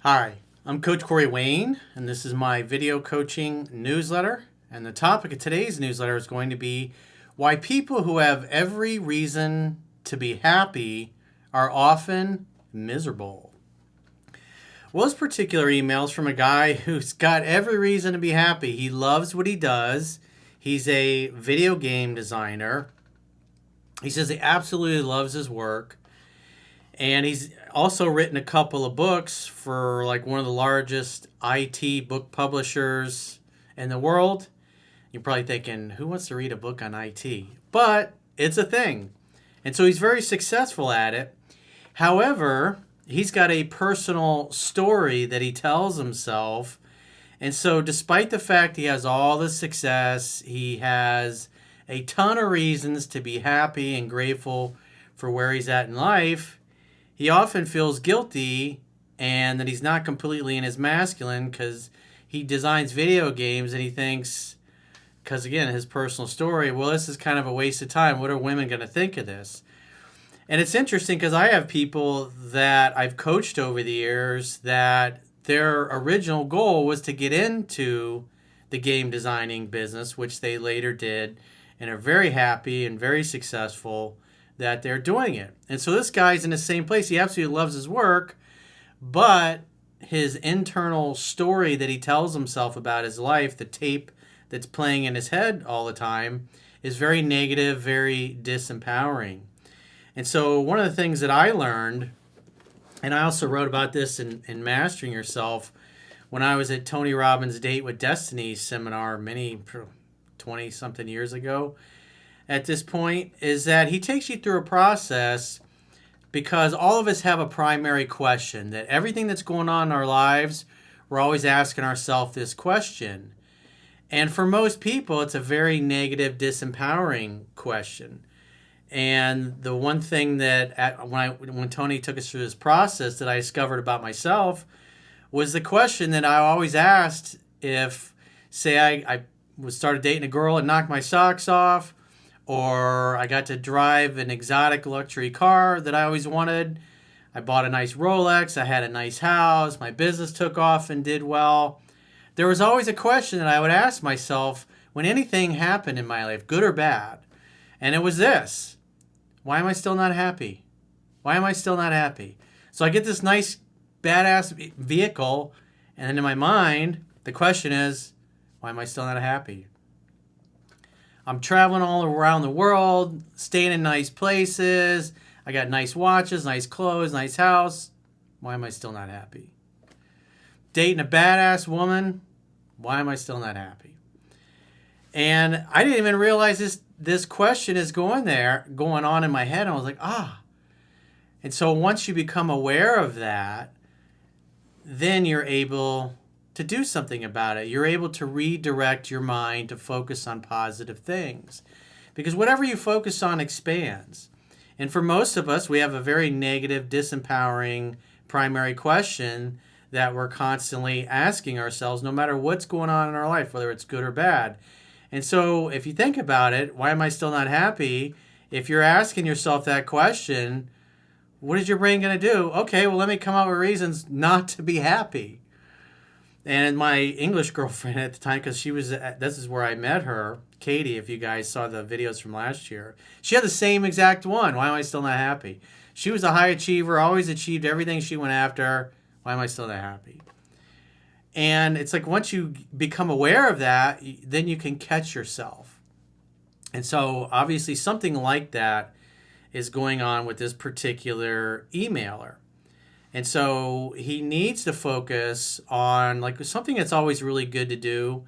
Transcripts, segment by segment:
Hi, I'm Coach Corey Wayne, and this is my video coaching newsletter. And the topic of today's newsletter is going to be why people who have every reason to be happy are often miserable. Well, this particular email is from a guy who's got every reason to be happy. He loves what he does. He's a video game designer. He says he absolutely loves his work. And he's also written a couple of books for like one of the largest IT book publishers in the world. You're probably thinking, who wants to read a book on IT? But it's a thing. And so he's very successful at it. However, he's got a personal story that he tells himself. And so despite the fact he has all the success, he has a ton of reasons to be happy and grateful for where he's at in life. He often feels guilty and that he's not completely in his masculine because he designs video games and he thinks, because again, his personal story, well, this is kind of a waste of time. What are women going to think of this? And it's interesting because I have people that I've coached over the years that their original goal was to get into the game designing business, which they later did, and are very happy and very successful that they're doing it. And so this guy's in the same place. He absolutely loves his work, but his internal story that he tells himself about his life, the tape that's playing in his head all the time, is very negative, very disempowering. And so one of the things that I learned, and I also wrote about this in Mastering Yourself, when I was at Tony Robbins' Date with Destiny seminar many 20-something years ago, at this point, is that he takes you through a process because all of us have a primary question, that everything that's going on in our lives, we're always asking ourselves this question. And for most people, it's a very negative, disempowering question. And the one thing that when Tony took us through this process that I discovered about myself was the question that I always asked if, say, I started dating a girl and knocked my socks off, or I got to drive an exotic luxury car that I always wanted. I bought a nice Rolex. I had a nice house. My business took off and did well. There was always a question that I would ask myself when anything happened in my life, good or bad. And it was this: why am I still not happy? Why am I still not happy? So I get this nice, badass vehicle, and then in my mind, the question is, why am I still not happy? I'm traveling all around the world, staying in nice places. I got nice watches, nice clothes, nice house. Why am I still not happy? Dating a badass woman. Why am I still not happy? And I didn't even realize this question is going on in my head. And I was like, And so once you become aware of that, then you're able to do something about it. You're able to redirect your mind to focus on positive things. Because whatever you focus on expands. And for most of us, we have a very negative, disempowering primary question that we're constantly asking ourselves, no matter what's going on in our life, whether it's good or bad. And so if you think about it, why am I still not happy? If you're asking yourself that question, what is your brain going to do? Okay, well, let me come up with reasons not to be happy. And my English girlfriend at the time, because this is where I met her, Katie, if you guys saw the videos from last year, she had the same exact one. Why am I still not happy? She was a high achiever, always achieved everything she went after. Why am I still not happy? And it's like once you become aware of that, then you can catch yourself. And so obviously something like that is going on with this particular emailer. And so he needs to focus on like something that's always really good to do.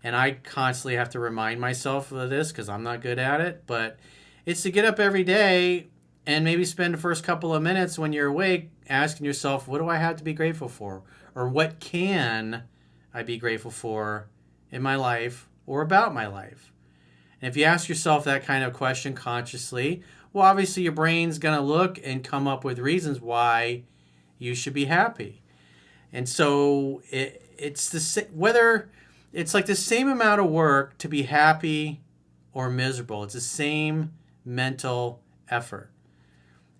And I constantly have to remind myself of this because I'm not good at it. But it's to get up every day and maybe spend the first couple of minutes when you're awake asking yourself, what do I have to be grateful for? Or what can I be grateful for in my life or about my life? And if you ask yourself that kind of question consciously, well, obviously your brain's going to look and come up with reasons why you should be happy. And so it's like the same amount of work to be happy or miserable. It's the same mental effort.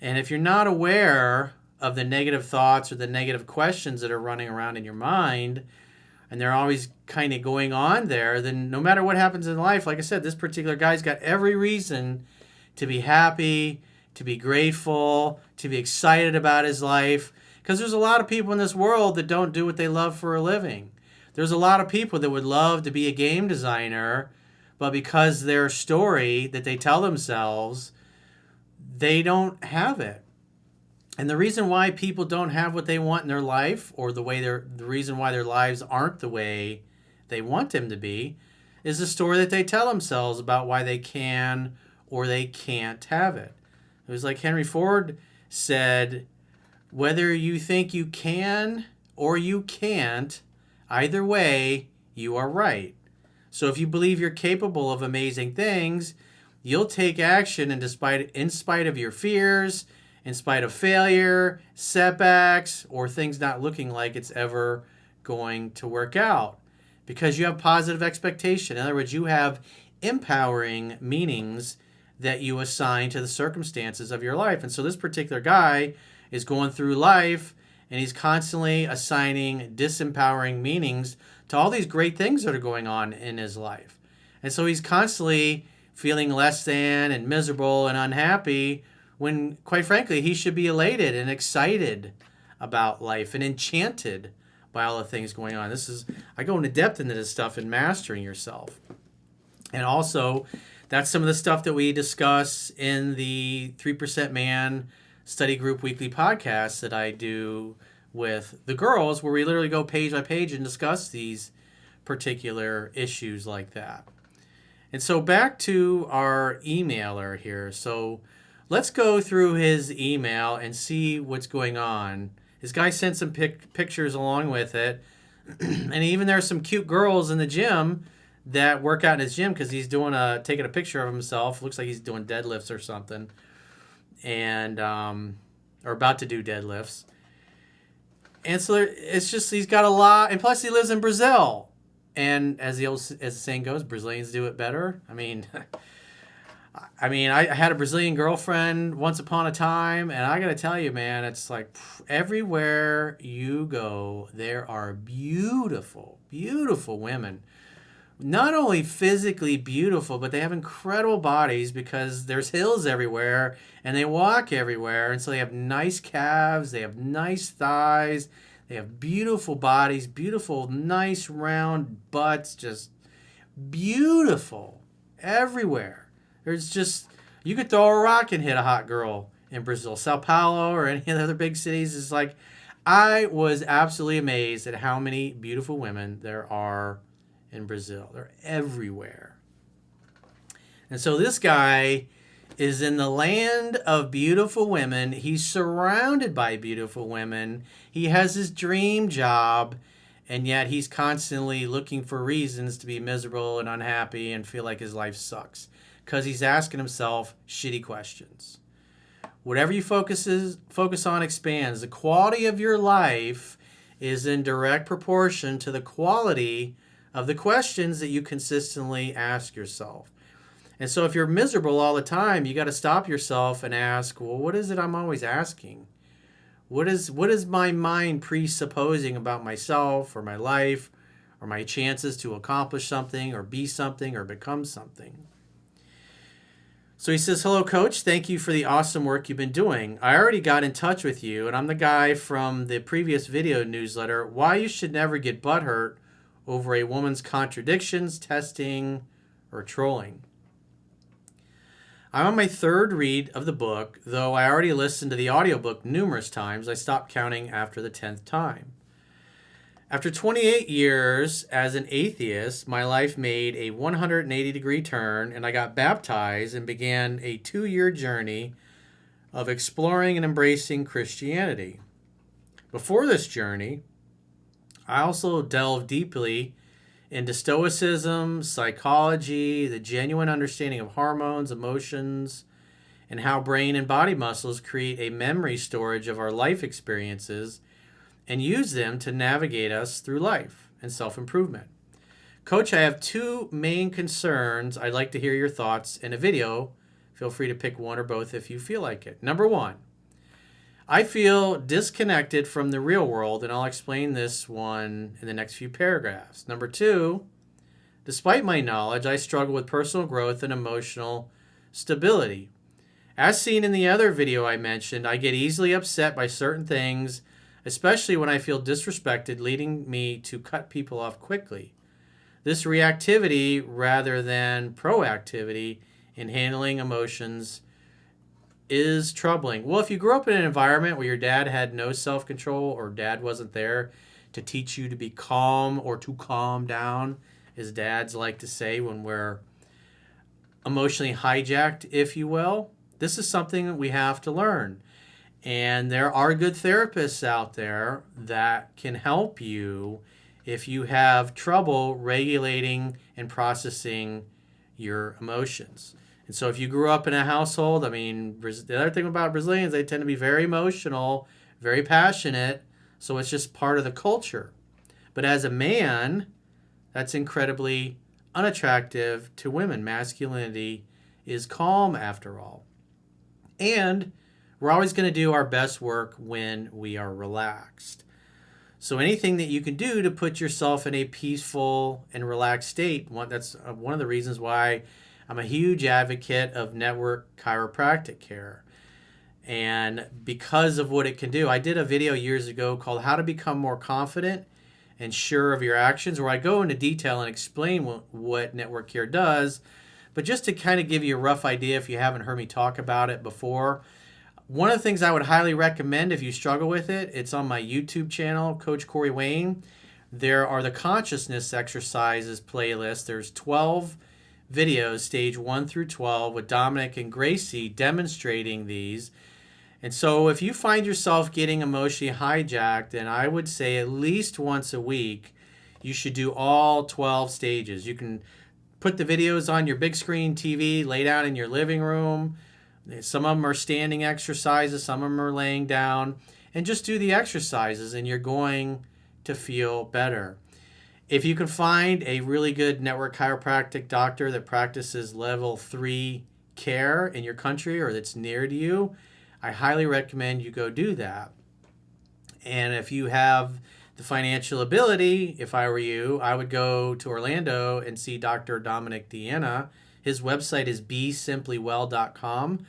And if you're not aware of the negative thoughts or the negative questions that are running around in your mind, and they're always kind of going on there, then no matter what happens in life, like I said, this particular guy's got every reason to be happy, to be grateful, to be excited about his life. Because there's a lot of people in this world that don't do what they love for a living. There's a lot of people that would love to be a game designer, but because their story that they tell themselves, they don't have it. And the reason why people don't have what they want in their life, or the reason why their lives aren't the way they want them to be, is the story that they tell themselves about why they can or they can't have it. It was like Henry Ford said, whether you think you can or you can't, either way, you are right. So if you believe you're capable of amazing things, you'll take action in spite of your fears, in spite of failure, setbacks, or things not looking like it's ever going to work out. Because you have positive expectation. In other words, you have empowering meanings that you assign to the circumstances of your life. And so this particular guy is going through life, and he's constantly assigning disempowering meanings to all these great things that are going on in his life. And so he's constantly feeling less than and miserable and unhappy when, quite frankly, he should be elated and excited about life and enchanted by all the things going on. I go into depth into this stuff in Mastering Yourself. And also, that's some of the stuff that we discuss in the 3% Man Study Group weekly podcast that I do with the girls, where we literally go page by page and discuss these particular issues like that. And so back to our emailer here. So let's go through his email and see what's going on. This guy sent some pictures along with it. And even there's some cute girls in the gym that work out in his gym, because he's taking a picture of himself. Looks like he's doing deadlifts or something. And or about to do deadlifts. And so it's just, he's got a lot, and plus he lives in Brazil. And as the saying goes, Brazilians do it better. I mean, I had a Brazilian girlfriend once upon a time, and I got to tell you, man, it's like everywhere you go, there are beautiful, beautiful women. Not only physically beautiful, but they have incredible bodies because there's hills everywhere and they walk everywhere. And so they have nice calves, they have nice thighs, they have beautiful bodies, beautiful, nice round butts, just beautiful everywhere. There's just, you could throw a rock and hit a hot girl in Brazil. Sao Paulo or any of the other big cities is like, I was absolutely amazed at how many beautiful women there are in Brazil. They're everywhere. And so this guy is in the land of beautiful women. He's surrounded by beautiful women. He has his dream job, and yet he's constantly looking for reasons to be miserable and unhappy and feel like his life sucks, because he's asking himself shitty questions. Whatever you focus on expands. The quality of your life is in direct proportion to the quality of the questions that you consistently ask yourself. And so if you're miserable all the time, you got to stop yourself and ask, well, what is it I'm always asking? What is my mind presupposing about myself or my life or my chances to accomplish something or be something or become something? So he says, hello, Coach. Thank you for the awesome work you've been doing. I already got in touch with you, and I'm the guy from the previous video newsletter, Why You Should Never Get Butthurt Over a Woman's Contradictions, Testing, or Trolling. I'm on my third read of the book, though I already listened to the audiobook numerous times. I stopped counting after the 10th time. After 28 years as an atheist, my life made a 180-degree turn, and I got baptized and began a 2-year journey of exploring and embracing Christianity. Before this journey, I also delved deeply into Stoicism, psychology, the genuine understanding of hormones, emotions, and how brain and body muscles create a memory storage of our life experiences and use them to navigate us through life and self-improvement. Coach, I have 2 main concerns. I'd like to hear your thoughts in a video. Feel free to pick one or both if you feel like it. Number 1, I feel disconnected from the real world, and I'll explain this one in the next few paragraphs. Number 2, despite my knowledge, I struggle with personal growth and emotional stability. As seen in the other video I mentioned, I get easily upset by certain things, especially when I feel disrespected, leading me to cut people off quickly. This reactivity rather than proactivity in handling emotions is troubling. Well, if you grew up in an environment where your dad had no self-control or dad wasn't there to teach you to be calm or to calm down, as dads like to say when we're emotionally hijacked, if you will, this is something that we have to learn. And there are good therapists out there that can help you if you have trouble regulating and processing your emotions. And so if you grew up in a household, the other thing about Brazilians, they tend to be very emotional, very passionate, so it's just part of the culture. But as a man, that's incredibly unattractive to women. Masculinity is calm, after all. And we're always going to do our best work when we are relaxed. So anything that you can do to put yourself in a peaceful and relaxed state, that's one of the reasons why I'm a huge advocate of network chiropractic care. And because of what it can do, I did a video years ago called How to Become More Confident and Sure of Your Actions, where I go into detail and explain what network care does. But just to kind of give you a rough idea, if you haven't heard me talk about it before, one of the things I would highly recommend if you struggle with it, it's on my YouTube channel, Coach Corey Wayne. There are the consciousness exercises playlist. There's 12 videos, stage 1 through 12, with Dominic and Gracie demonstrating these. And so if you find yourself getting emotionally hijacked, then I would say at least once a week, you should do all 12 stages. You can put the videos on your big screen TV, lay down in your living room. Some of them are standing exercises, some of them are laying down, and just do the exercises and you're going to feel better. If you can find a really good network chiropractic doctor that practices level 3 care in your country or that's near to you, I highly recommend you go do that. And if you have the financial ability, if I were you, I would go to Orlando and see Dr. Dominic Deanna. His website is besimplywell.com.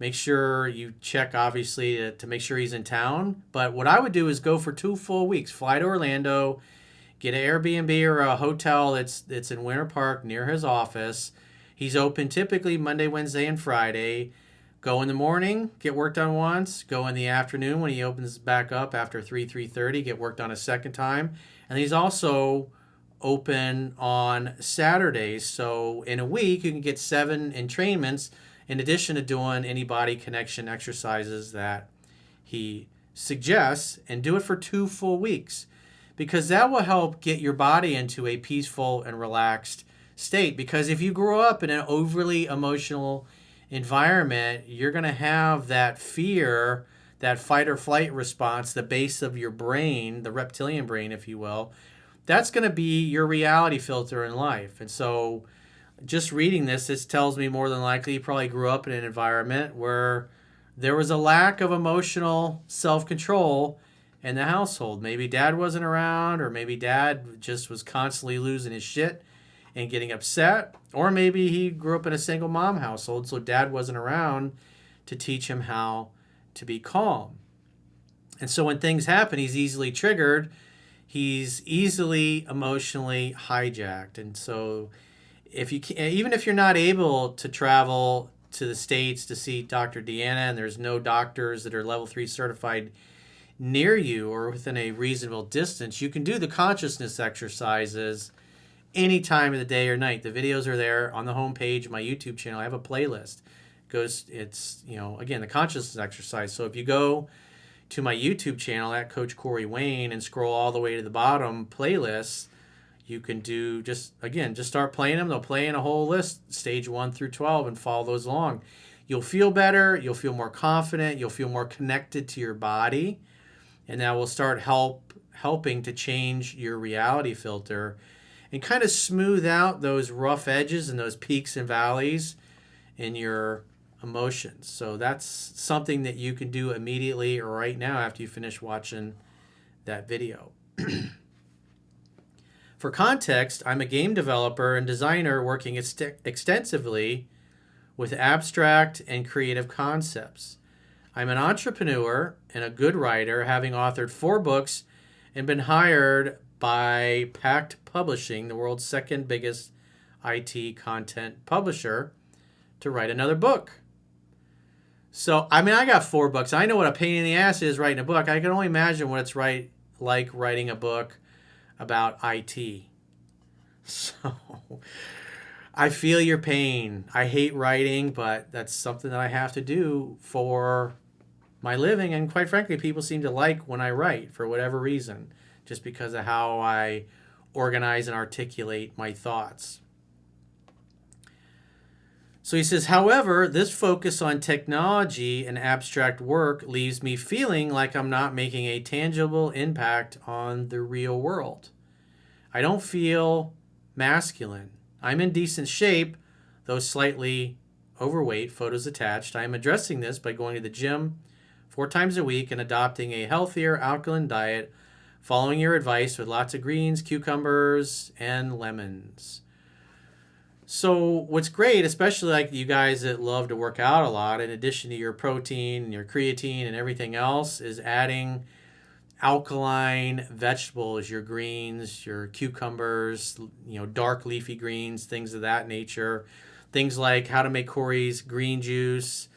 Make sure you check, obviously, to make sure he's in town. But what I would do is go for 2 full weeks. Fly to Orlando, get an Airbnb or a hotel that's in Winter Park near his office. He's open typically Monday, Wednesday, and Friday. Go in the morning, get work done once. Go in the afternoon when he opens back up after 3:30, get work done a second time. And he's also open on Saturdays. So in a week, you can get 7 entrainments in addition to doing any body connection exercises that he suggests, and do it for 2 full weeks, because that will help get your body into a peaceful and relaxed state. Because if you grow up in an overly emotional environment, you're going to have that fear, that fight or flight response, the base of your brain, the reptilian brain, if you will. That's going to be your reality filter in life. And so just reading this tells me more than likely you probably grew up in an environment where there was a lack of emotional self-control in the household. Maybe dad wasn't around, or maybe dad just was constantly losing his shit and getting upset. Or maybe he grew up in a single mom household, so dad wasn't around to teach him how to be calm. And so when things happen, he's easily triggered. He's easily emotionally hijacked. And so if you can, even if you're not able to travel to the States to see Dr. Deanna, and there's no doctors that are level 3 certified near you or within a reasonable distance, you can do the consciousness exercises any time of the day or night. The videos are there on the homepage of my YouTube channel. I have a playlist. It's again, the consciousness exercise. So if you go to my YouTube channel at Coach Corey Wayne and scroll all the way to the bottom playlists, you can do just start playing them. They'll play in a whole list, stage 1 through 12, and follow those along. You'll feel better. You'll feel more confident. You'll feel more connected to your body. And that will start helping to change your reality filter and kind of smooth out those rough edges and those peaks and valleys in your emotions. So that's something that you can do immediately or right now after you finish watching that video. For context, I'm a game developer and designer working extensively with abstract and creative concepts. I'm an entrepreneur and a good writer, having authored 4 books and been hired by Pact Publishing, the world's second biggest IT content publisher, to write another book. So, I mean, I got 4 books. I know what a pain in the ass is writing a book. I can only imagine what it's like writing a book about IT. So, I feel your pain. I hate writing, but that's something that I have to do for my living. And quite frankly, people seem to like when I write for whatever reason, just because of how I organize and articulate my thoughts. So he says, however, this focus on technology and abstract work leaves me feeling like I'm not making a tangible impact on the real world. I don't feel masculine. I'm in decent shape, though slightly overweight, photos attached. I am addressing this by going to the gym 4 times a week and adopting a healthier alkaline diet, following your advice with lots of greens, cucumbers, and lemons. So what's great, especially like you guys that love to work out a lot, in addition to your protein and your creatine and everything else, is adding alkaline vegetables, your greens, your cucumbers, dark leafy greens, things of that nature. Things like how to make Corey's green juice,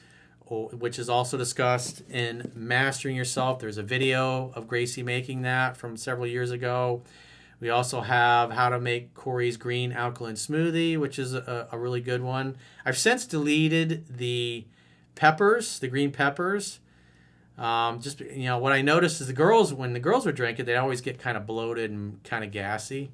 which is also discussed in Mastering Yourself. There's a video of Gracie making that from several years ago. We also have how to make Corey's green alkaline smoothie, which is a really good one. I've since deleted the peppers, the green peppers. What I noticed is when the girls were drinking, they always get kind of bloated and kind of gassy.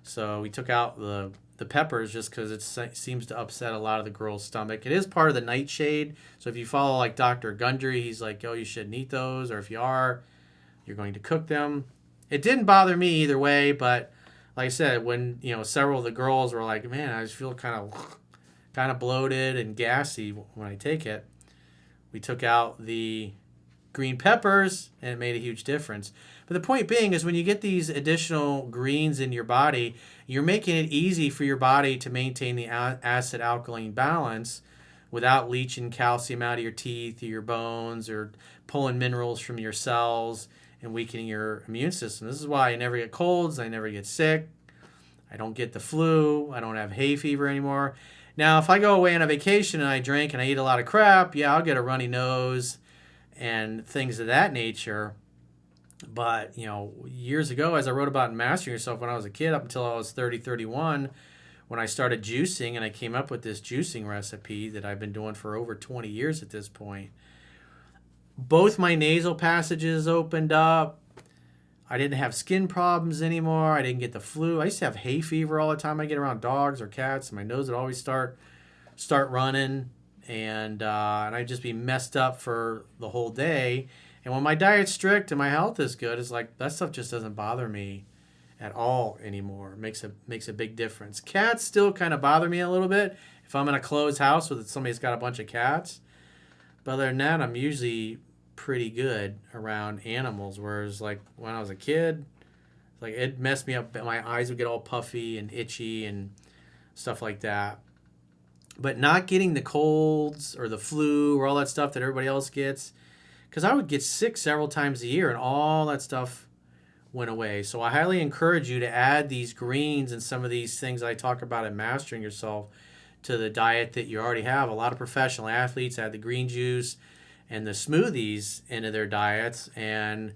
So we took out the peppers just because it seems to upset a lot of the girls' stomach. It is part of the nightshade. So if you follow like Dr. Gundry, he's like, oh, you shouldn't eat those. Or if you are, you're going to cook them. It didn't bother me either way, but like I said, when several of the girls were like, man, I just feel kind of bloated and gassy when I take it, we took out the green peppers and it made a huge difference. But the point being is when you get these additional greens in your body, you're making it easy for your body to maintain the acid alkaline balance without leaching calcium out of your teeth or your bones or pulling minerals from your cells and weakening your immune system. This is why I never get colds, I never get sick, I don't get the flu, I don't have hay fever anymore. Now, if I go away on a vacation and I drink and I eat a lot of crap, yeah, I'll get a runny nose and things of that nature. But, years ago, as I wrote about in Mastering Yourself when I was a kid, up until I was 30, 31, when I started juicing and I came up with this juicing recipe that I've been doing for over 20 years at this point, both my nasal passages opened up. I didn't have skin problems anymore. I didn't get the flu. I used to have hay fever all the time. I get around dogs or cats, and my nose would always start running, and I'd just be messed up for the whole day. And when my diet's strict and my health is good, it's like that stuff just doesn't bother me at all anymore. It makes a big difference. Cats still kind of bother me a little bit if I'm in a closed house with somebody's got a bunch of cats. But other than that, I'm usually pretty good around animals. Whereas like when I was a kid, like it messed me up. My eyes would get all puffy and itchy and stuff like that. But not getting the colds or the flu or all that stuff that everybody else gets, because I would get sick several times a year and all that stuff went away. So I highly encourage you to add these greens and some of these things I talk about in Mastering Yourself to the diet that you already have. A lot of professional athletes add the green juice and the smoothies into their diets. And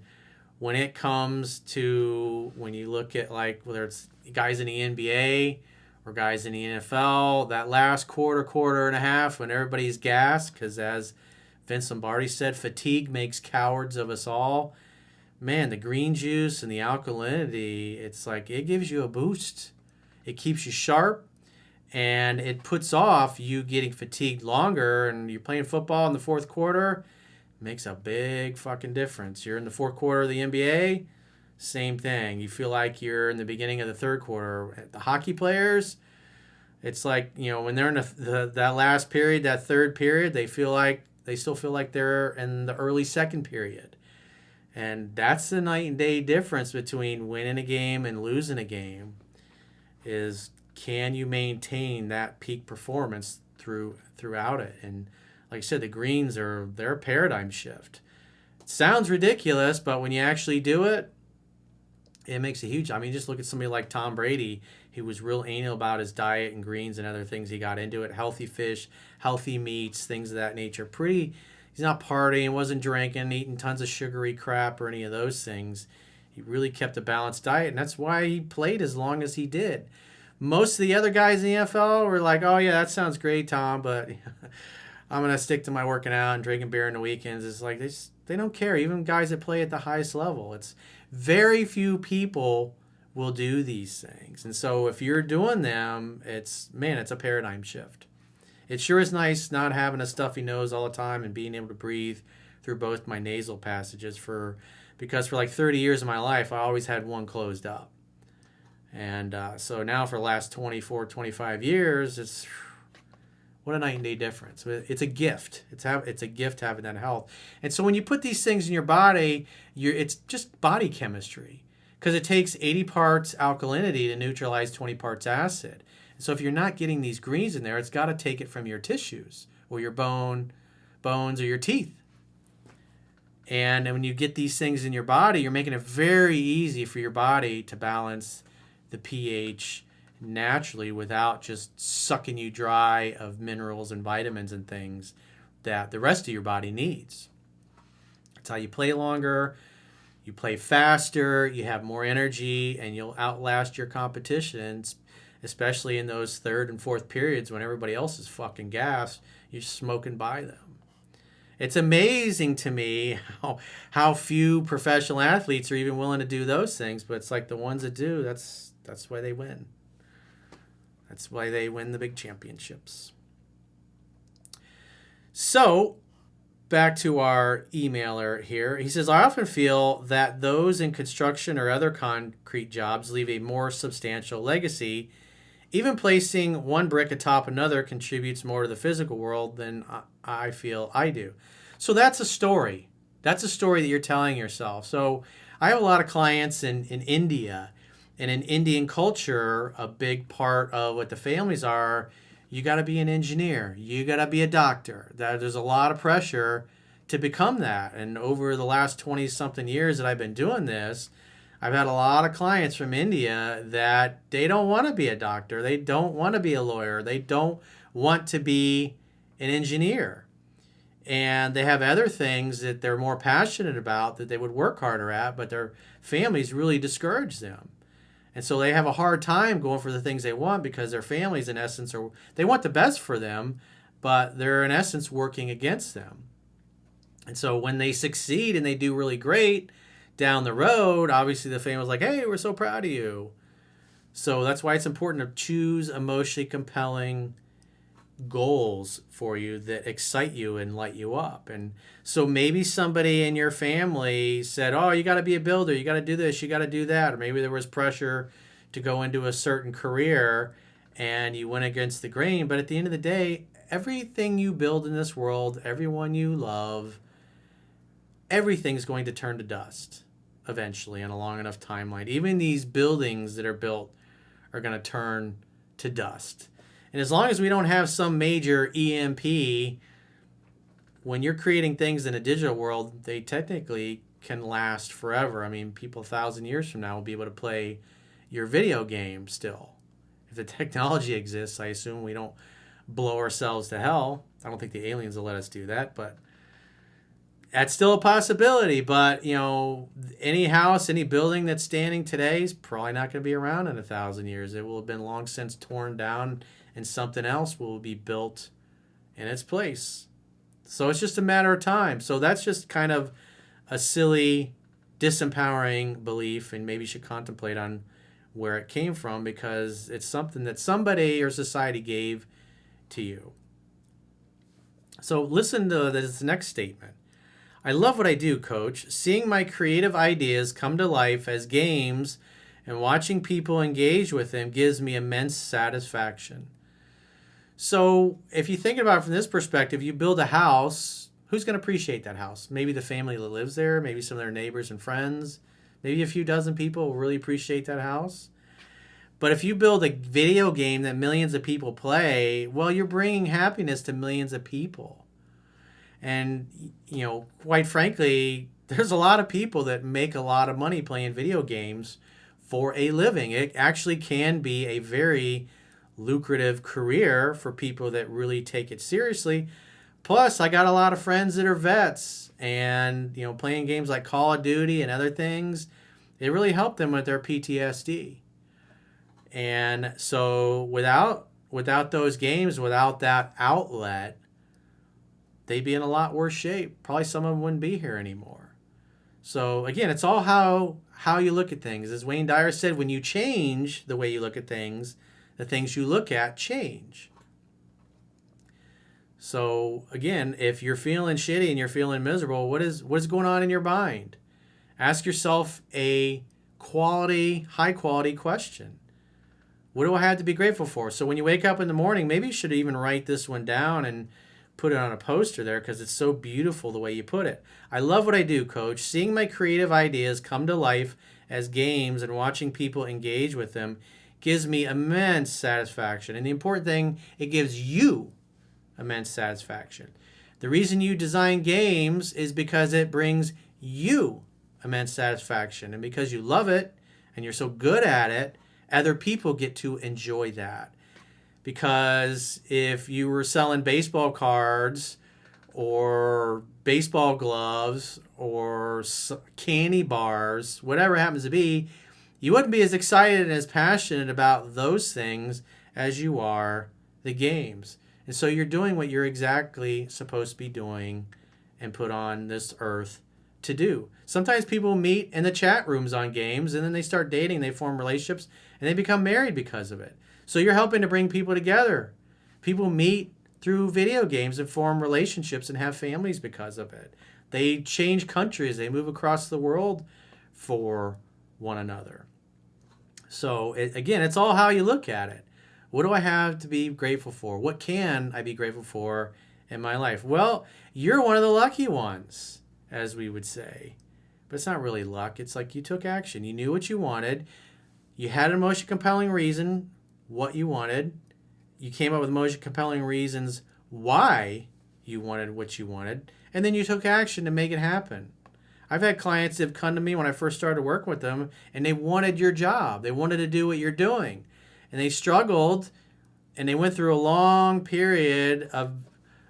when it comes to, when you look at like whether it's guys in the NBA or guys in the NFL, that last quarter and a half when everybody's gassed, because as Vince Lombardi said, fatigue makes cowards of us all. Man, the green juice and the alkalinity, it's like it gives you a boost. It keeps you sharp, and it puts off you getting fatigued longer. And you're playing football in the fourth quarter, it makes a big fucking difference. You're in the fourth quarter of the NBA, same thing. You feel like you're in the beginning of the third quarter. The hockey players, It's like, when they're in that last period, that third period, they still feel like they're in the early second period. And that's the night and day difference between winning a game and losing a game, is can you maintain that peak performance throughout it? And like I said, the greens they're a paradigm shift. It sounds ridiculous, but when you actually do it, it makes a huge. I mean, just look at somebody like Tom Brady. He was real anal about his diet and greens and other things. He got into it. Healthy fish, healthy meats, things of that nature. He's not partying, wasn't drinking, eating tons of sugary crap or any of those things. He really kept a balanced diet, and that's why he played as long as he did. Most of the other guys in the NFL were like, oh, yeah, that sounds great, Tom, but I'm going to stick to my working out and drinking beer on the weekends. It's like they don't care. Even guys that play at the highest level. It's very few people will do these things. And so if you're doing them, it's a paradigm shift. It sure is nice not having a stuffy nose all the time and being able to breathe through both my nasal passages because for like 30 years of my life, I always had one closed up. And so now for the last 24, 25 years, it's what a night and day difference. It's a gift. It's a gift having that health. And so when you put these things in your body, it's just body chemistry, because it takes 80 parts alkalinity to neutralize 20 parts acid. So if you're not getting these greens in there, it's got to take it from your tissues or your bones or your teeth. And when you get these things in your body, you're making it very easy for your body to balance the pH naturally without just sucking you dry of minerals and vitamins and things that the rest of your body needs. It's how you play longer, you play faster, you have more energy, and you'll outlast your competitions, especially in those third and fourth periods when everybody else is fucking gassed. You're smoking by them. It's amazing to me how few professional athletes are even willing to do those things, but it's like the ones that do, that's why they win. That's why they win the big championships. So, back to our emailer here. He says, I often feel that those in construction or other concrete jobs leave a more substantial legacy. Even placing one brick atop another contributes more to the physical world than I feel I do. So that's a story. That's a story that you're telling yourself. So I have a lot of clients in India. And in Indian culture, a big part of what the families are, you got to be an engineer. You got to be a doctor. There's a lot of pressure to become that. And over the last 20-something years that I've been doing this, I've had a lot of clients from India that they don't want to be a doctor. They don't want to be a lawyer. They don't want to be an engineer. And they have other things that they're more passionate about that they would work harder at, but their families really discourage them. And so they have a hard time going for the things they want because their families, in essence, they want the best for them, but they're, in essence, working against them. And so when they succeed and they do really great down the road, obviously the family's like, hey, we're so proud of you. So that's why it's important to choose emotionally compelling goals for you that excite you and light you up. And so maybe somebody in your family said, oh, you got to be a builder, you got to do this, you got to do that. Or maybe there was pressure to go into a certain career and you went against the grain. But at the end of the day, everything you build in this world, everyone you love, everything's going to turn to dust eventually in a long enough timeline. Even these buildings that are built are going to turn to dust. And as long as we don't have some major EMP, when you're creating things in a digital world, they technically can last forever. I mean, people 1,000 years from now will be able to play your video game still. If the technology exists, I assume we don't blow ourselves to hell. I don't think the aliens will let us do that, but that's still a possibility. But, any house, any building that's standing today is probably not going to be around in 1,000 years. It will have been long since torn down and something else will be built in its place. So it's just a matter of time. So that's just kind of a silly, disempowering belief, and maybe you should contemplate on where it came from, because it's something that somebody or society gave to you. So listen to this next statement. I love what I do, Coach. Seeing my creative ideas come to life as games and watching people engage with them gives me immense satisfaction. So if you think about it from this perspective, you build a house, who's going to appreciate that house? Maybe the family that lives there, maybe some of their neighbors and friends, maybe a few dozen people will really appreciate that house. But if you build a video game that millions of people play, well, you're bringing happiness to millions of people. And, quite frankly, there's a lot of people that make a lot of money playing video games for a living. It actually can be a very lucrative career for people that really take it seriously. Plus, I got a lot of friends that are vets, and playing games like Call of Duty and other things, it really helped them with their PTSD. And so without those games, without that outlet, they'd be in a lot worse shape. Probably some of them wouldn't be here anymore. So again, it's all how you look at things. As Wayne Dyer said, when you change the way you look at things, the things you look at change. So again, if you're feeling shitty and you're feeling miserable, what is going on in your mind? Ask yourself a high quality question. What do I have to be grateful for? So when you wake up in the morning, maybe you should even write this one down and put it on a poster there, because it's so beautiful the way you put it. I love what I do, Coach. Seeing my creative ideas come to life as games and watching people engage with them gives me immense satisfaction. And the important thing, it gives you immense satisfaction. The reason you design games is because it brings you immense satisfaction. And because you love it and you're so good at it, other people get to enjoy that. Because if you were selling baseball cards or baseball gloves or candy bars, whatever it happens to be, you wouldn't be as excited and as passionate about those things as you are the games. And so you're doing what you're exactly supposed to be doing and put on this earth to do. Sometimes people meet in the chat rooms on games, and then they start dating, they form relationships, and they become married because of it. So you're helping to bring people together. People meet through video games and form relationships and have families because of it. They change countries. They move across the world for one another. So again, it's all how you look at it. What do I have to be grateful for? What can I be grateful for in my life? Well, you're one of the lucky ones, as we would say. But it's not really luck. It's like you took action. You knew what you wanted. You had an emotionally compelling reason what you wanted. You came up with emotionally compelling reasons why you wanted what you wanted. And then you took action to make it happen. I've had clients that have come to me when I first started working with them, and they wanted your job. They wanted to do what you're doing. And they struggled, and they went through a long period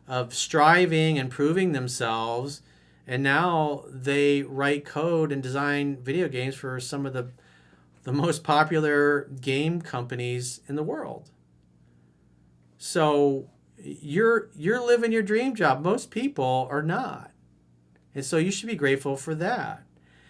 of striving and proving themselves. And now they write code and design video games for some of the most popular game companies in the world. So you're living your dream job. Most people are not. And so you should be grateful for that.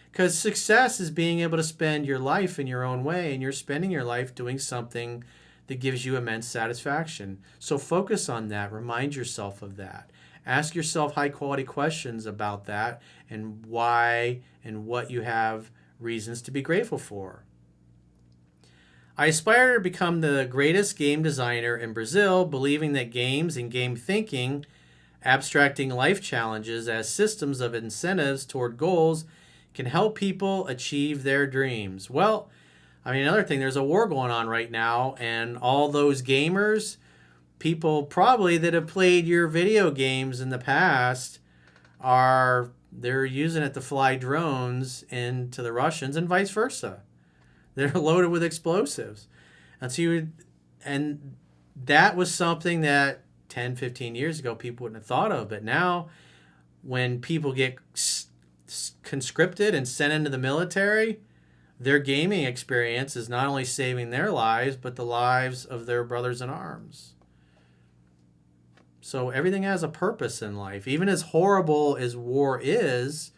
Because success is being able to spend your life in your own way, and you're spending your life doing something that gives you immense satisfaction. So focus on that. Remind yourself of that. Ask yourself high-quality questions about that and why and what you have reasons to be grateful for. I aspire to become the greatest game designer in Brazil, believing that games and game thinking, abstracting life challenges as systems of incentives toward goals, can help people achieve their dreams. Well, another thing, there's a war going on right now, and all those gamers, people probably that have played your video games in the past, they're using it to fly drones into the Russians and vice versa. They're loaded with explosives. And that was something that 10, 15 years ago people wouldn't have thought of. But now when people get conscripted and sent into the military, their gaming experience is not only saving their lives, but the lives of their brothers in arms. So everything has a purpose in life. Even as horrible as war is,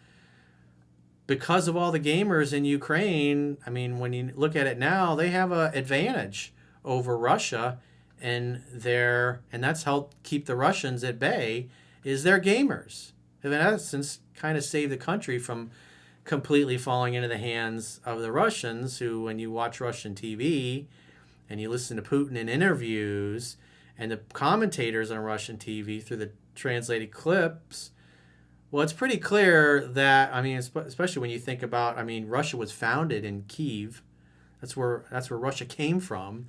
because of all the gamers in Ukraine, when you look at it now, they have an advantage over Russia, and that's helped keep the Russians at bay, is their gamers. Have in essence kind of saved the country from completely falling into the hands of the Russians, who, when you watch Russian TV and you listen to Putin in interviews And the commentators on Russian TV through the translated clips, well, it's pretty clear that, I mean, especially when you think about, I mean, Russia was founded in Kyiv. That's where Russia came from.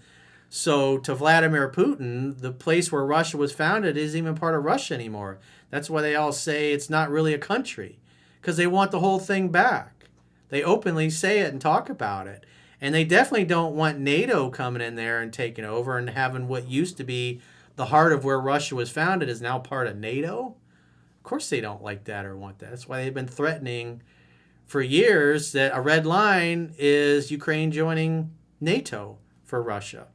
So to Vladimir Putin, the place where Russia was founded isn't even part of Russia anymore. That's why they all say it's not really a country, because they want the whole thing back. They openly say it and talk about it. And they definitely don't want NATO coming in there and taking over and having what used to be the heart of where Russia was founded is now part of NATO. Of course they don't like that or want that. That's why they've been threatening for years that a red line is Ukraine joining NATO for Russia.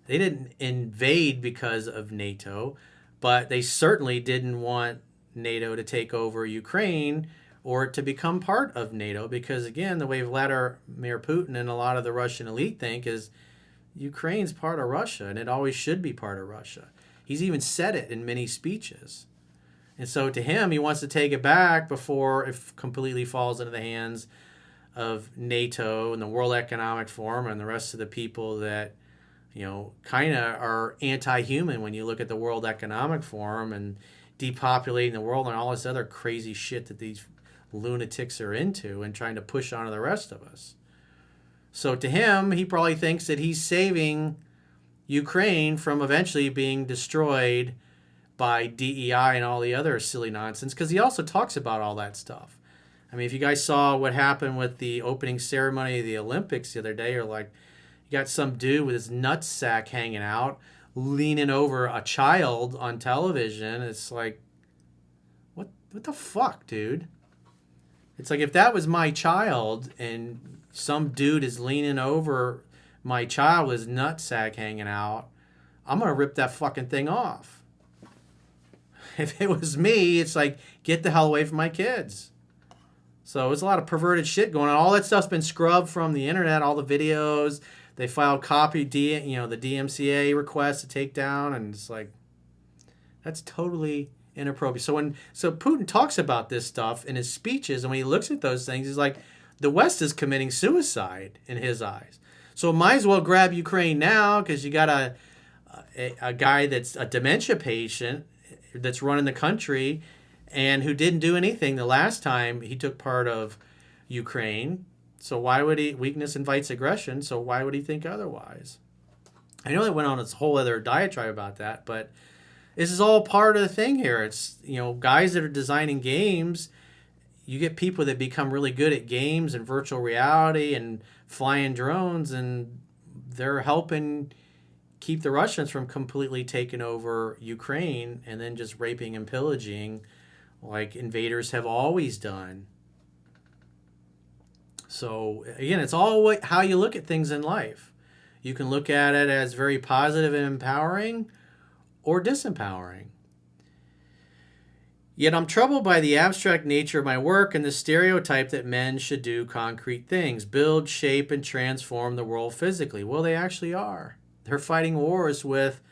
They didn't invade because of NATO, but they certainly didn't want NATO to take over Ukraine or to become part of NATO because, again, the way Vladimir Putin and a lot of the Russian elite think is Ukraine's part of Russia, and it always should be part of Russia. He's even said it in many speeches. And so to him, he wants to take it back before it completely falls into the hands of NATO and the World Economic Forum and the rest of the people that, you know, kind of are anti-human when you look at the World Economic Forum and depopulating the world and all this other crazy shit that these lunatics are into and trying to push onto the rest of us. So to him, he probably thinks that he's saving Ukraine from eventually being destroyed by DEI and all the other silly nonsense, because he also talks about all that stuff. I mean, if you guys saw what happened with the opening ceremony of the Olympics the other day, you're like, you got some dude with his nutsack hanging out, leaning over a child on television. It's like, what the fuck, dude? It's like, if that was my child and some dude is leaning over my child with his nutsack hanging out, I'm going to rip that fucking thing off. If it was me, it's like, get the hell away from my kids. So there's a lot of perverted shit going on. All that stuff's been scrubbed from the internet, all the videos. They filed the DMCA request to take down, and it's like, that's totally inappropriate. So Putin talks about this stuff in his speeches, and when he looks at those things, he's like, the West is committing suicide in his eyes. So might as well grab Ukraine now, because you got a guy that's a dementia patient that's running the country and who didn't do anything the last time he took part of Ukraine. So why would he? Weakness invites aggression, so why would he think otherwise? I know they went on this whole other diatribe about that, but this is all part of the thing here. It's, you know, guys that are designing games, you get people that become really good at games and virtual reality and flying drones, and they're helping keep the Russians from completely taking over Ukraine and then just raping and pillaging like invaders have always done. So again, it's all how you look at things in life. You can look at it as very positive and empowering or disempowering. Yet I'm troubled by the abstract nature of my work and the stereotype that men should do concrete things, build, shape, and transform the world physically. Well, they actually are. They're fighting wars with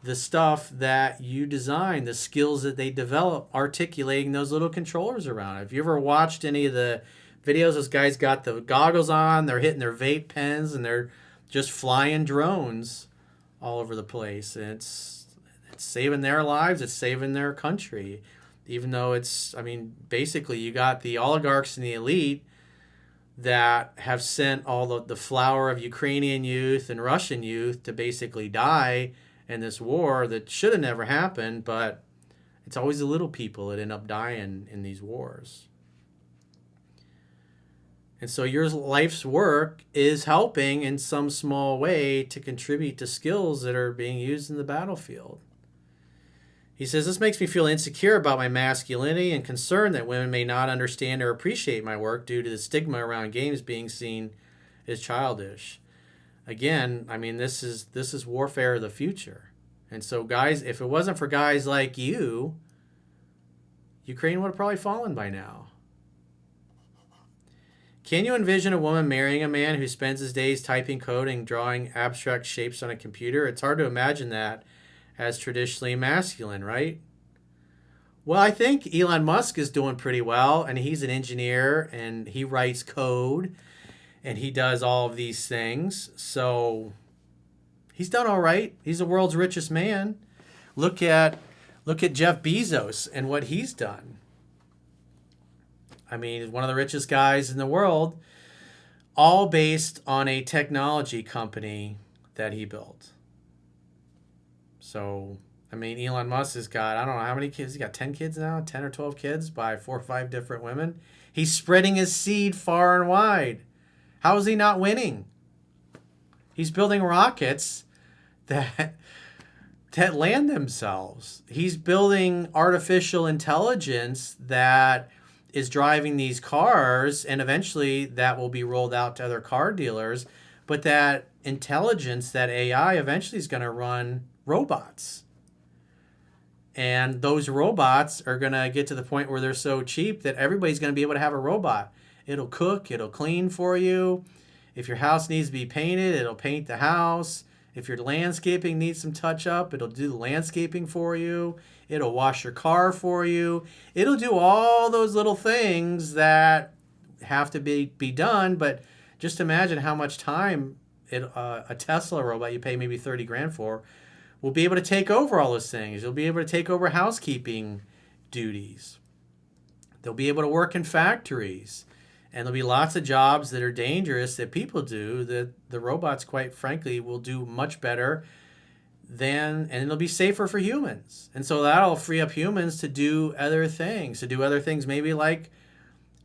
the stuff that you design, the skills that they develop, articulating those little controllers around it. If you ever watched any of the videos, those guys got the goggles on, they're hitting their vape pens, and they're just flying drones all over the place. And it's saving their lives, it's saving their country. Even though it's, I mean, basically you got the oligarchs and the elite that have sent all the flower of Ukrainian youth and Russian youth to basically die in this war that should have never happened, but it's always the little people that end up dying in these wars. And so your life's work is helping in some small way to contribute to skills that are being used in the battlefield. He says, this makes me feel insecure about my masculinity and concerned that women may not understand or appreciate my work due to the stigma around games being seen as childish. Again, I mean, this is warfare of the future. And so guys, if it wasn't for guys like you, Ukraine would have probably fallen by now. Can you envision a woman marrying a man who spends his days typing code and drawing abstract shapes on a computer? It's hard to imagine that as traditionally masculine, right? Well, I think Elon Musk is doing pretty well, and he's an engineer, and he writes code, and he does all of these things. So He's done all right. He's the world's richest man. Look at Jeff Bezos and what he's done. I mean, he's one of the richest guys in the world, all based on a technology company that he built. So, I mean, Elon Musk has got, I don't know how many kids. He's got 10 kids now, 10 or 12 kids by 4 or 5 different women. He's spreading his seed far and wide. How is he not winning? He's building rockets that land themselves. He's building artificial intelligence that is driving these cars, and eventually that will be rolled out to other car dealers. But that intelligence, that AI, eventually is going to run robots. And those robots are going to get to the point where they're so cheap that everybody's going to be able to have a robot. It'll cook, it'll clean for you. If your house needs to be painted, it'll paint the house. If your landscaping needs some touch up, it'll do the landscaping for you. It'll wash your car for you. It'll do all those little things that have to be done. But just imagine how much time a Tesla robot you pay maybe 30 grand for will be able to take over all those things. You'll be able to take over housekeeping duties. They'll be able to work in factories. And there'll be lots of jobs that are dangerous that people do that the robots, quite frankly, will do much better than, and it'll be safer for humans. And so that'll free up humans to do other things, maybe like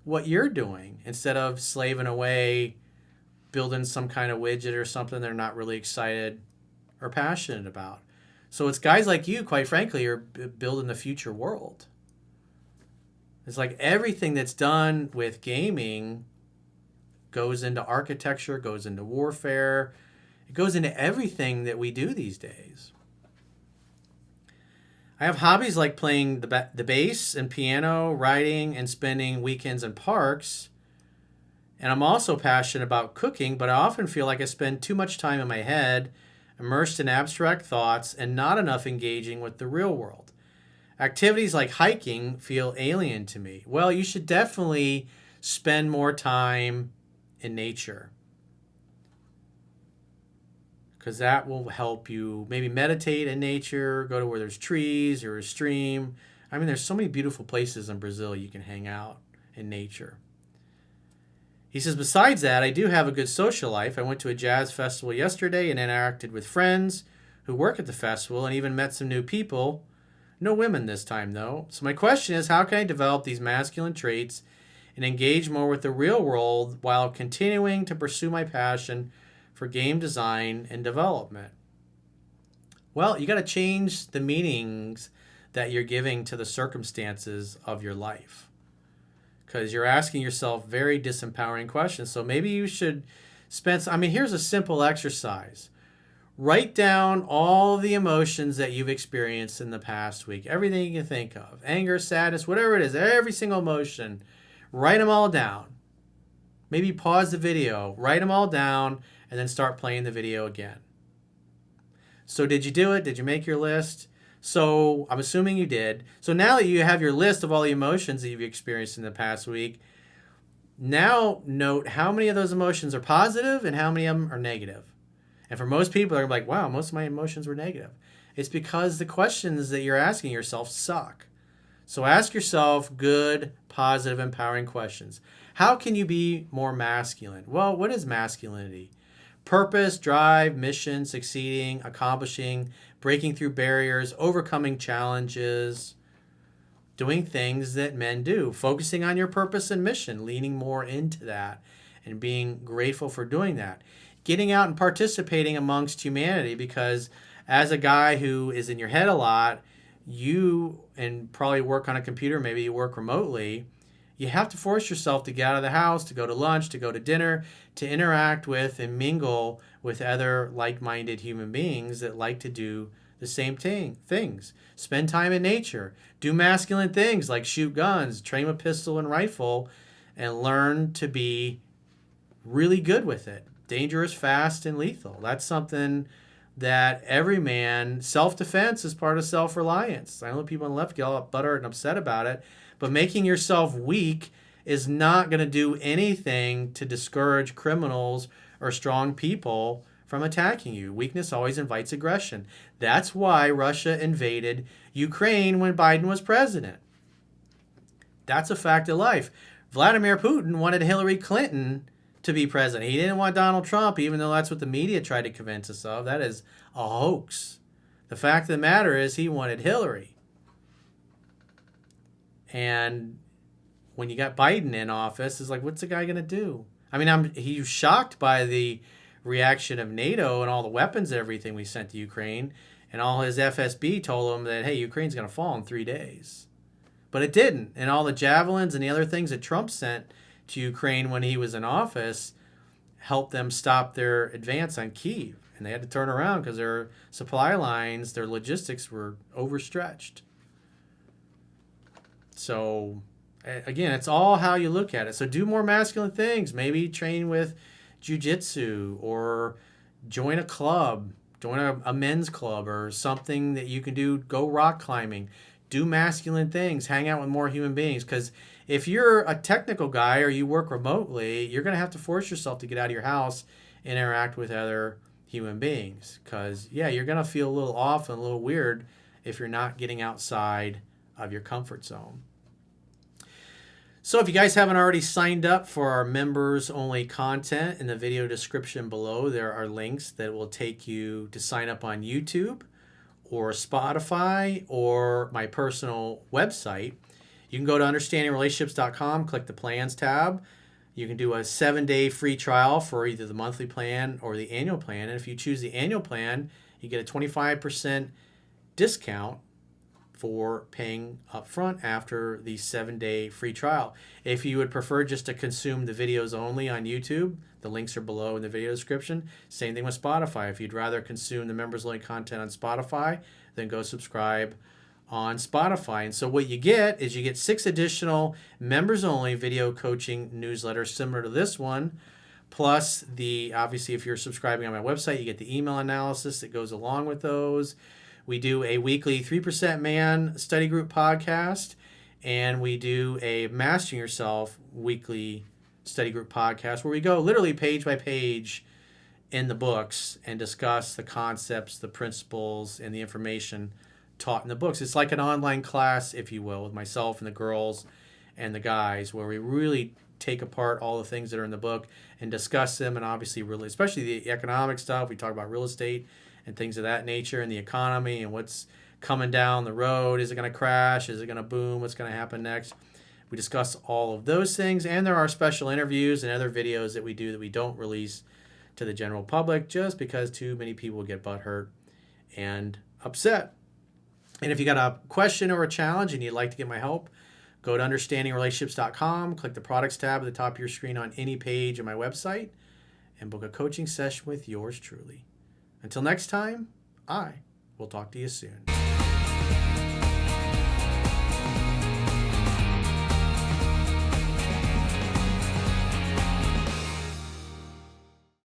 what you're doing, instead of slaving away building some kind of widget or something they're not really excited or passionate about. So it's guys like you, quite frankly, are building the future world. It's like everything that's done with gaming goes into architecture, goes into warfare. It goes into everything that we do these days. I have hobbies like playing the bass and piano, writing, and spending weekends in parks. And I'm also passionate about cooking, but I often feel like I spend too much time in my head, immersed in abstract thoughts, and not enough engaging with the real world. Activities like hiking feel alien to me. Well, you should definitely spend more time in nature, because that will help you maybe meditate in nature, go to where there's trees or a stream. I mean, there's so many beautiful places in Brazil you can hang out in nature. He says, besides that, I do have a good social life. I went to a jazz festival yesterday and interacted with friends who work at the festival and even met some new people. No women this time, though. So my question is, how can I develop these masculine traits and engage more with the real world while continuing to pursue my passion for game design and development? Well, you got to change the meanings that you're giving to the circumstances of your life, because you're asking yourself very disempowering questions. So maybe you should here's a simple exercise. Write down all the emotions that you've experienced in the past week. Everything you can think of. Anger, sadness, whatever it is. Every single emotion. Write them all down. Maybe pause the video. Write them all down. And then start playing the video again. So did you do it? Did you make your list? So I'm assuming you did. So now that you have your list of all the emotions that you've experienced in the past week, now note how many of those emotions are positive and how many of them are negative. And for most people, they're like, wow, most of my emotions were negative. It's because the questions that you're asking yourself suck. So ask yourself good, positive, empowering questions. How can you be more masculine? Well, what is masculinity? Purpose, drive, mission, succeeding, accomplishing, breaking through barriers, overcoming challenges, doing things that men do, focusing on your purpose and mission, leaning more into that, and being grateful for doing that. Getting out and participating amongst humanity, because as a guy who is in your head a lot, you and probably work on a computer, maybe you work remotely, you have to force yourself to get out of the house, to go to lunch, to go to dinner, to interact with and mingle with other like-minded human beings that like to do the same things. Spend time in nature. Do masculine things like shoot guns, train a pistol and rifle, and learn to be really good with it. Dangerous, fast, and lethal. That's something that every man, self-defense is part of self-reliance. I know people on the left get all butthurt and upset about it, but making yourself weak is not going to do anything to discourage criminals or strong people from attacking you. Weakness always invites aggression. That's why Russia invaded Ukraine when Biden was president. That's a fact of life. Vladimir Putin wanted Hillary Clinton to be president. He didn't want Donald Trump, even though that's what the media tried to convince us of. That is a hoax. The fact of the matter is he wanted Hillary. And when you got Biden in office, it's like, what's the guy going to do? I mean, he's shocked by the reaction of NATO and all the weapons and everything we sent to Ukraine. And all his FSB told him that, hey, Ukraine's going to fall in 3 days. But it didn't. And all the javelins and the other things that Trump sent to Ukraine when he was in office helped them stop their advance on Kyiv. And they had to turn around because their supply lines, their logistics were overstretched. So, again, it's all how you look at it. So do more masculine things. Maybe train with jiu-jitsu or join a club. Join a men's club or something that you can do. Go rock climbing. Do masculine things. Hang out with more human beings. Because if you're a technical guy or you work remotely, you're going to have to force yourself to get out of your house and interact with other human beings. Because, yeah, you're going to feel a little off and a little weird if you're not getting outside of your comfort zone. So if you guys haven't already signed up for our members-only content, in the video description below, there are links that will take you to sign up on YouTube or Spotify or my personal website. You can go to understandingrelationships.com, click the Plans tab. You can do a 7-day free trial for either the monthly plan or the annual plan. And if you choose the annual plan, you get a 25% discount for paying upfront after the 7-day free trial. If you would prefer just to consume the videos only on YouTube, the links are below in the video description. Same thing with Spotify. If you'd rather consume the members-only content on Spotify, then go subscribe on Spotify. And so what you get is you get 6 additional members-only video coaching newsletters similar to this one, plus obviously if you're subscribing on my website, you get the email analysis that goes along with those. We do a weekly 3% Man study group podcast, and we do a Mastering Yourself weekly study group podcast where we go literally page by page in the books and discuss the concepts, the principles, and the information taught in the books. It's like an online class, if you will, with myself and the girls and the guys, where we really take apart all the things that are in the book and discuss them, and obviously really, especially the economic stuff. We talk about real estate and things of that nature, and the economy and what's coming down the road. Is it going to crash? Is it going to boom? What's going to happen next? We discuss all of those things, and there are special interviews and other videos that we do that we don't release to the general public just because too many people get butthurt and upset. And if you got a question or a challenge and you'd like to get my help, go to understandingrelationships.com, click the products tab at the top of your screen on any page of my website, and book a coaching session with yours truly. Until next time, I will talk to you soon.